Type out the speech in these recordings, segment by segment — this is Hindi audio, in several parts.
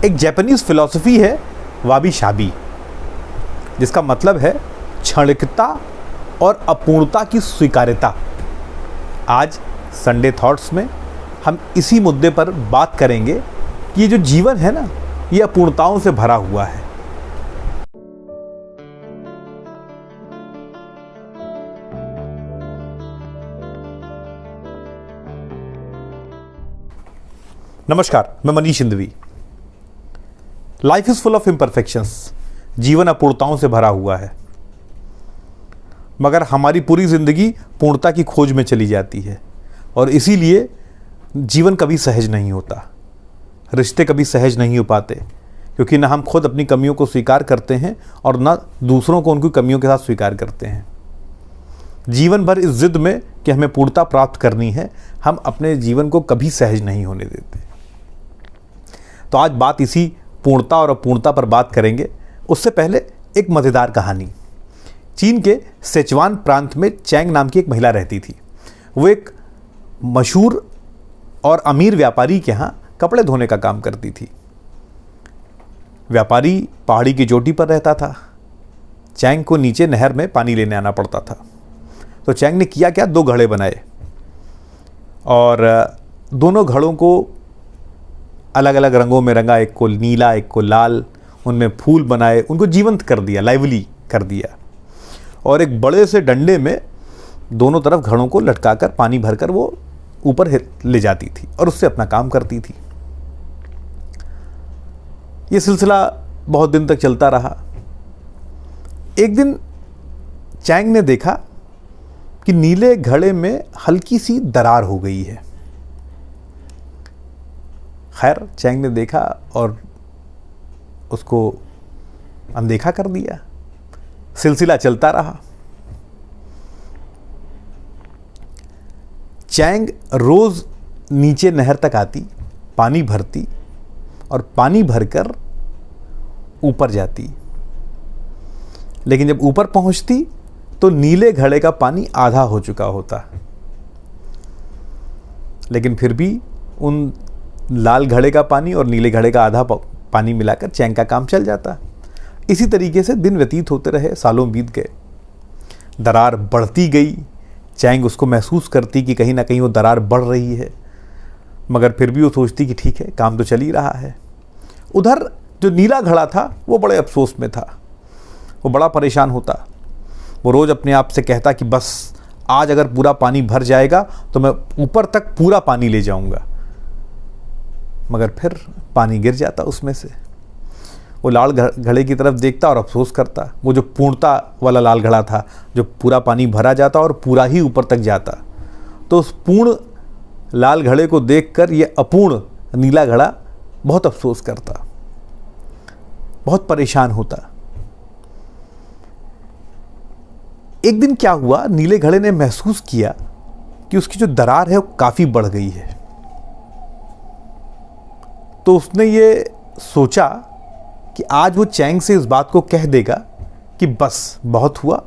एक जापानीज फिलॉसफी है वाबी शाबी, जिसका मतलब है क्षणिकता और अपूर्णता की स्वीकार्यता। आज संडे थॉट्स में हम इसी मुद्दे पर बात करेंगे कि ये जो जीवन है ना, ये अपूर्णताओं से भरा हुआ है। नमस्कार, मैं Manish Indavi. Life is full of imperfections. जीवन अपूर्णताओं से भरा हुआ है, मगर हमारी पूरी जिंदगी पूर्णता की खोज में चली जाती है और इसीलिए जीवन कभी सहज नहीं होता, रिश्ते कभी सहज नहीं हो पाते, क्योंकि ना हम खुद अपनी कमियों को स्वीकार करते हैं और ना दूसरों को उनकी कमियों के साथ स्वीकार करते हैं। जीवन भर इस जिद में कि हमें पूर्णता प्राप्त करनी है, हम अपने जीवन को कभी सहज नहीं होने देते। तो आज बात इसी पूर्णता और अपूर्णता पर बात करेंगे। उससे पहले एक मज़ेदार कहानी। चीन के सिचुआन प्रांत में चैंग नाम की एक महिला रहती थी। वो एक मशहूर और अमीर व्यापारी के यहाँ कपड़े धोने का काम करती थी। व्यापारी पहाड़ी की चोटी पर रहता था। चैंग को नीचे नहर में पानी लेने आना पड़ता था। तो चैंग ने किया क्या, 2 घड़े बनाए और दोनों घड़ों को अलग अलग रंगों में रंगा, एक को नीला एक को लाल, उनमें फूल बनाए, उनको जीवंत कर दिया, लाइवली कर दिया। और एक बड़े से डंडे में दोनों तरफ घड़ों को लटकाकर पानी भरकर वो ऊपर ले जाती थी और उससे अपना काम करती थी। ये सिलसिला बहुत दिन तक चलता रहा। एक दिन चैंग ने देखा कि नीले घड़े में हल्की सी दरार हो गई है। खैर, चैंग ने देखा और उसको अनदेखा कर दिया। सिलसिला चलता रहा। चैंग रोज नीचे नहर तक आती, पानी भरती और पानी भरकर ऊपर जाती। लेकिन जब ऊपर पहुंचती तो नीले घड़े का पानी आधा हो चुका होता। लेकिन फिर भी उन लाल घड़े का पानी और नीले घड़े का आधा पानी मिलाकर चैंग का काम चल जाता। इसी तरीके से दिन व्यतीत होते रहे, सालों बीत गए। दरार बढ़ती गई। चैंग उसको महसूस करती कि कहीं ना कहीं वो दरार बढ़ रही है, मगर फिर भी वो सोचती कि ठीक है, काम तो चल ही रहा है। उधर जो नीला घड़ा था वो बड़े अफसोस में था। वो बड़ा परेशान होता। वो रोज़ अपने आप से कहता कि बस आज अगर पूरा पानी भर जाएगा तो मैं ऊपर तक पूरा पानी ले जाऊंगा, मगर फिर पानी गिर जाता उसमें से। वो लाल घड़े की तरफ देखता और अफसोस करता। वो जो पूर्णता वाला लाल घड़ा था, जो पूरा पानी भरा जाता और पूरा ही ऊपर तक जाता, तो उस पूर्ण लाल घड़े को देखकर ये अपूर्ण नीला घड़ा बहुत अफसोस करता, बहुत परेशान होता। एक दिन क्या हुआ, नीले घड़े ने महसूस किया कि उसकी जो दरार है वो काफ़ी बढ़ गई है। तो उसने ये सोचा कि आज वो चैंग से इस बात को कह देगा कि बस बहुत हुआ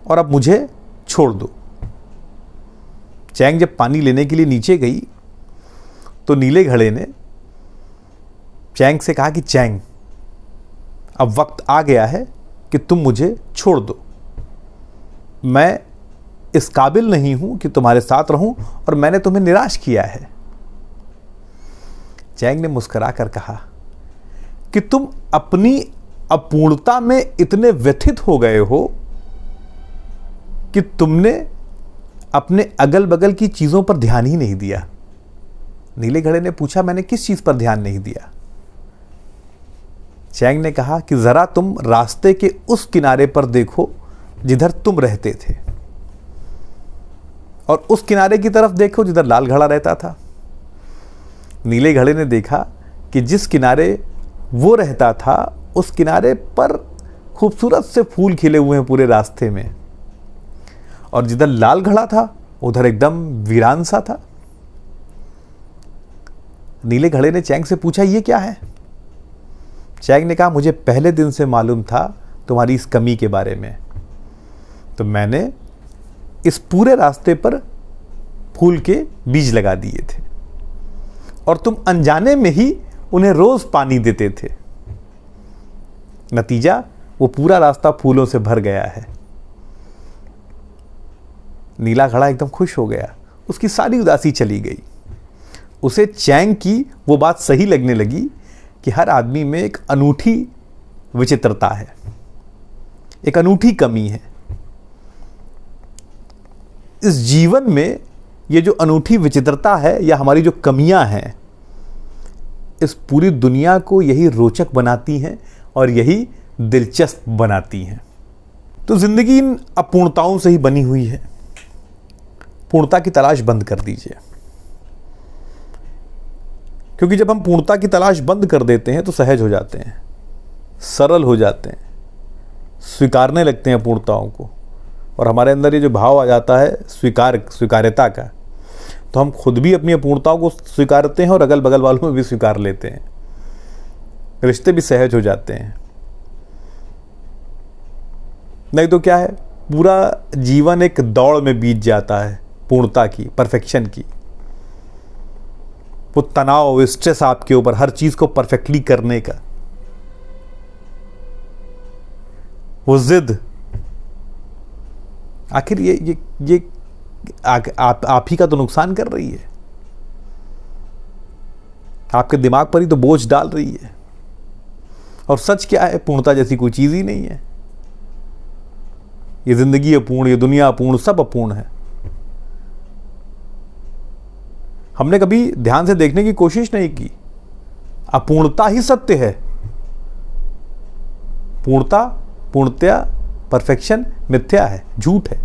और अब मुझे छोड़ दो। चैंग जब पानी लेने के लिए नीचे गई तो नीले घड़े ने चैंग से कहा कि चैंग, अब वक्त आ गया है कि तुम मुझे छोड़ दो। मैं इस काबिल नहीं हूं कि तुम्हारे साथ रहूं और मैंने तुम्हें निराश किया है। चैंग ने मुस्कुरा कर कहा कि तुम अपनी अपूर्णता में इतने व्यथित हो गए हो कि तुमने अपने अगल बगल की चीज़ों पर ध्यान ही नहीं दिया। नीले घड़े ने पूछा, मैंने किस चीज़ पर ध्यान नहीं दिया? चैंग ने कहा कि ज़रा तुम रास्ते के उस किनारे पर देखो जिधर तुम रहते थे, और उस किनारे की तरफ देखो जिधर लाल घड़ा रहता था। नीले घड़े ने देखा कि जिस किनारे वो रहता था उस किनारे पर खूबसूरत से फूल खिले हुए हैं पूरे रास्ते में, और जिधर लाल घड़ा था उधर एकदम वीरान सा था। नीले घड़े ने चैंग से पूछा, ये क्या है? चैंग ने कहा, मुझे पहले दिन से मालूम था तुम्हारी इस कमी के बारे में, तो मैंने इस पूरे रास्ते पर फूल के बीज लगा दिए थे और तुम अनजाने में ही उन्हें रोज पानी देते थे। नतीजा, वो पूरा रास्ता फूलों से भर गया है। नीला घड़ा एकदम खुश हो गया, उसकी सारी उदासी चली गई। उसे चैंग की वो बात सही लगने लगी कि हर आदमी में एक अनूठी विचित्रता है, एक अनूठी कमी है। इस जीवन में ये जो अनूठी विचित्रता है या हमारी जो कमियां हैं, इस पूरी दुनिया को यही रोचक बनाती हैं और यही दिलचस्प बनाती हैं। तो जिंदगी इन अपूर्णताओं से ही बनी हुई है। पूर्णता की तलाश बंद कर दीजिए, क्योंकि जब हम पूर्णता की तलाश बंद कर देते हैं तो सहज हो जाते हैं, सरल हो जाते हैं, स्वीकारने लगते हैं पूर्णताओं को, और हमारे अंदर ये जो भाव आ जाता है स्वीकार्यता का, तो हम खुद भी अपनी अपूर्णताओं को स्वीकारते हैं और अगल बगल वालों में भी स्वीकार लेते हैं। रिश्ते भी सहज हो जाते हैं। नहीं तो क्या है, पूरा जीवन एक दौड़ में बीत जाता है पूर्णता की, परफेक्शन की। वो तनाव, स्ट्रेस आपके ऊपर हर चीज को परफेक्टली करने का, वो जिद, आखिर ये आप ही का तो नुकसान कर रही है, आपके दिमाग पर ही तो बोझ डाल रही है। और सच क्या है, पूर्णता जैसी कोई चीज ही नहीं है। ये जिंदगी अपूर्ण, ये दुनिया अपूर्ण, सब अपूर्ण है। हमने कभी ध्यान से देखने की कोशिश नहीं की, अपूर्णता ही सत्य है। पूर्णतया परफेक्शन मिथ्या है, झूठ है।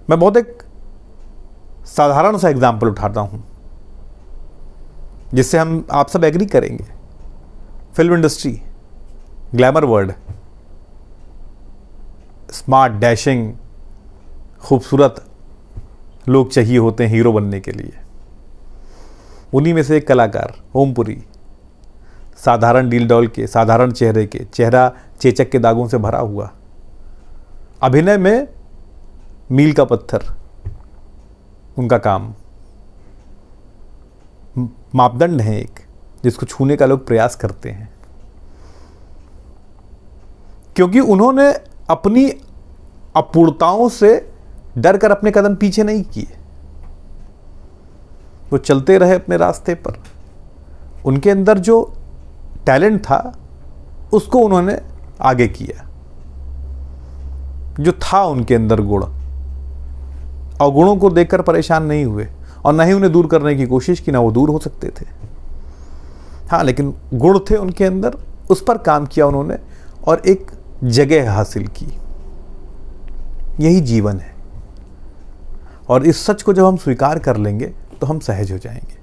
मैं बहुत एक साधारण सा एग्जाम्पल उठाता हूं जिससे आप सब एग्री करेंगे। Film industry, glamour world, smart, dashing, खूबसूरत लोग चाहिए होते हैं हीरो बनने के लिए। उन्हीं में से एक कलाकार ओमपुरी, साधारण डील डॉल के, साधारण चेहरे के, चेहरा चेचक के दागों से भरा हुआ, अभिनय में मील का पत्थर उनका काम, मापदंड है एक जिसको छूने का लोग प्रयास करते हैं, क्योंकि उन्होंने अपनी अपूर्णताओं से डर कर अपने कदम पीछे नहीं किए। वो चलते रहे अपने रास्ते पर। उनके अंदर जो टैलेंट था उसको उन्होंने आगे किया। जो था उनके अंदर गुण, अवगुणों को देखकर परेशान नहीं हुए और ना ही उन्हें दूर करने की कोशिश की, ना वो दूर हो सकते थे। हाँ, लेकिन गुण थे उनके अंदर, उस पर काम किया उन्होंने और एक जगह हासिल की। यही जीवन है। और इस सच को जब हम स्वीकार कर लेंगे तो हम सहज हो जाएंगे।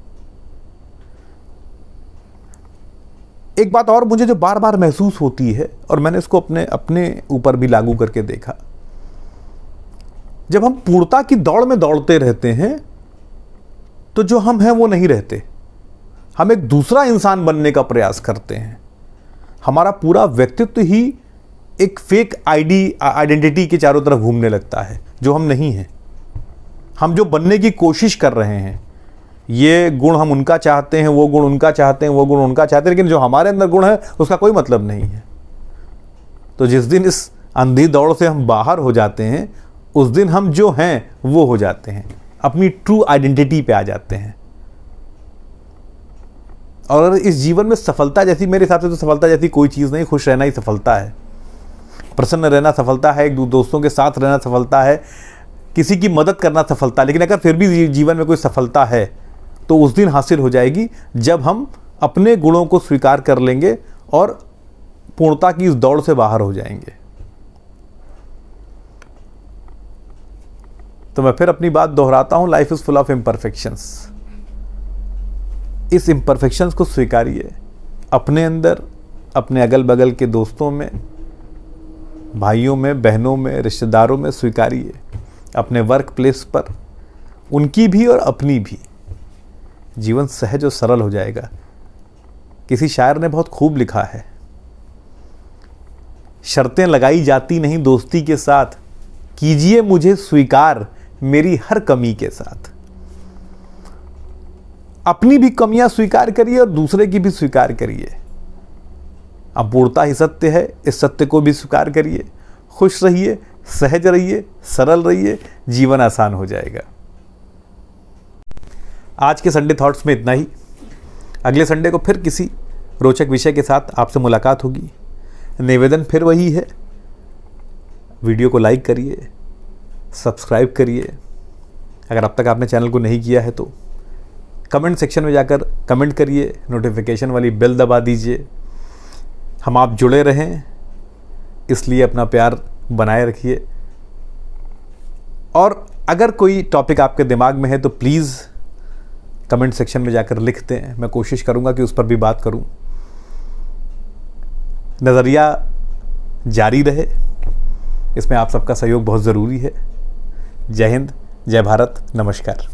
एक बात और मुझे जो बार बार महसूस होती है, और मैंने इसको अपने ऊपर भी लागू करके देखा, जब हम पूर्णता की दौड़ में दौड़ते रहते हैं तो जो हम हैं वो नहीं रहते। हम एक दूसरा इंसान बनने का प्रयास करते हैं। हमारा पूरा व्यक्तित्व ही एक फेक आइडेंटिटी के चारों तरफ घूमने लगता है, जो हम नहीं हैं। हम जो बनने की कोशिश कर रहे हैं, ये गुण हम उनका चाहते हैं, वो गुण उनका चाहते हैं, वो गुण उनका चाहते हैं, लेकिन जो हमारे अंदर गुण है उसका कोई मतलब नहीं है। तो जिस दिन इस अंधी दौड़ से हम बाहर हो जाते हैं, उस दिन हम जो हैं वो हो जाते हैं, अपनी ट्रू आइडेंटिटी पे आ जाते हैं। और इस जीवन में सफलता जैसी, मेरे हिसाब से तो सफलता जैसी कोई चीज़ नहीं। खुश रहना ही सफलता है, प्रसन्न रहना सफलता है, एक दोस्तों के साथ रहना सफलता है, किसी की मदद करना सफलता है। लेकिन अगर फिर भी जीवन में कोई सफलता है तो उस दिन हासिल हो जाएगी जब हम अपने गुणों को स्वीकार कर लेंगे और पूर्णता की इस दौड़ से बाहर हो जाएंगे। तो मैं फिर अपनी बात दोहराता हूं, life is full of imperfections. इस इम्परफेक्शंस को स्वीकारिए, अपने अंदर, अपने अगल बगल के दोस्तों में, भाइयों में, बहनों में, रिश्तेदारों में स्वीकारिए, अपने वर्क प्लेस पर, उनकी भी और अपनी भी। जीवन सहज और सरल हो जाएगा। किसी शायर ने बहुत खूब लिखा है, शर्तें लगाई जाती नहीं दोस्ती के साथ, कीजिए मुझे स्वीकार मेरी हर कमी के साथ। अपनी भी कमियां स्वीकार करिए और दूसरे की भी स्वीकार करिए। अपूर्णता ही सत्य है, इस सत्य को भी स्वीकार करिए। खुश रहिए, सहज रहिए, सरल रहिए, जीवन आसान हो जाएगा। आज के संडे थॉट्स में इतना ही। अगले संडे को फिर किसी रोचक विषय के साथ आपसे मुलाकात होगी। निवेदन फिर वही है, वीडियो को लाइक करिए, सब्सक्राइब करिए। अगर अब तक आपने चैनल को नहीं किया है तो कमेंट सेक्शन में जाकर कमेंट करिए, नोटिफिकेशन वाली बेल दबा दीजिए। हम आप जुड़े रहें इसलिए अपना प्यार बनाए रखिए। और अगर कोई टॉपिक आपके दिमाग में है तो प्लीज़ कमेंट सेक्शन में जाकर लिख दें, मैं कोशिश करूंगा कि उस पर भी बात करूं। नज़रिया जारी रहे, इसमें आप सबका सहयोग बहुत ज़रूरी है। जय हिंद, जय भारत, नमस्कार।